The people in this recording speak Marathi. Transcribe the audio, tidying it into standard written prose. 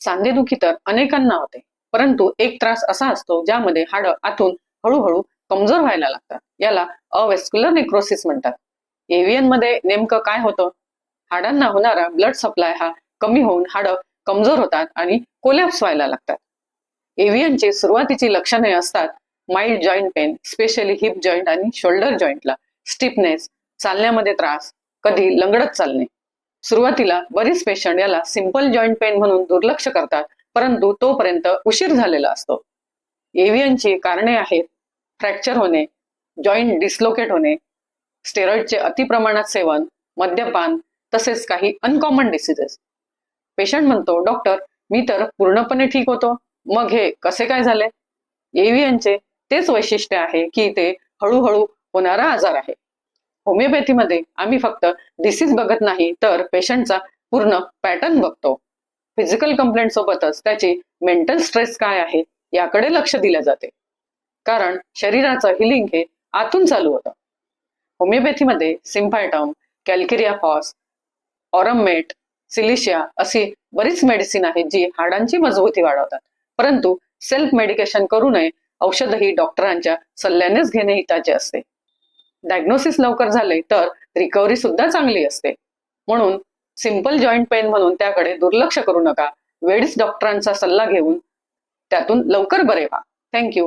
सांधेदुखी तर अनेकांना होते, परंतु एक त्रास असा असतो ज्यामध्ये हाडं आतून हळूहळू कमजोर व्हायला लागतात. याला अवेस्क्युलर नेक्रोसिस म्हणतात. एव्हीएन मध्ये नेमकं काय होतं? हाडांना होणारा ब्लड सप्लाय हा कमी होऊन हाडं कमजोर होतात आणि कोलॅप्स व्हायला लागतात. एव्हीएनची सुरुवातीची लक्षणे असतात mild joint pain, specially heap joint आणि शोल्डर जॉईंटला, स्टिफनेस, चालण्यामध्ये त्रास, कधी लंगडत चालणे. सुरुवातीला बरीच पेशंट याला सिंपल जॉईंट पेन म्हणून दुर्लक्ष करतात, परंतु तोपर्यंत उशीर झालेला असतो. एव्हीएनची कारणे आहेत फ्रॅक्चर होणे, जॉईंट डिस्लोकेट होणे, स्टेरॉइडचे अतिप्रमाणात सेवन, मद्यपान, तसेच काही अनकॉमन डिसीजेस. पेशंट म्हणतो, डॉक्टर मी तर पूर्णपणे ठीक होतो, मग हे कसे काय झाले? एव्हीएनचे तेच वैशिष्ट्य आहे की ते हळूहळू होणारा आजार आहे. होमिओपॅथीमध्ये आम्ही फक्त डिसीज बघत नाही तर पेशंटचा पूर्ण पॅटर्न बघतो. फिजिकल कंप्लेंट सोबतच त्याची मेंटल स्ट्रेस काय आहे याकडे लक्ष दिले जाते, कारण शरीराचं हिलिंग हे आतून चालू होतं. होमिओपॅथीमध्ये सिम्पायटम, कॅल्केरिया फॉस, ऑरममेट, सिलिशिया अशी बरीच मेडिसिन आहेत जी हाडांची मजबूती वाढवतात, परंतु सेल्फ मेडिकेशन करू नये. औषधही डॉक्टरांच्या सल्ल्यानेच घेणे हिताचे असते. डायग्नोसिस लवकर झाले तर रिकव्हरी सुद्धा चांगली असते. म्हणून सिंपल जॉईंट पेन म्हणून त्याकडे दुर्लक्ष करू नका. वेळीच डॉक्टरांचा सल्ला घेऊन त्यातून लवकर बरे व्हा. थँक्यू.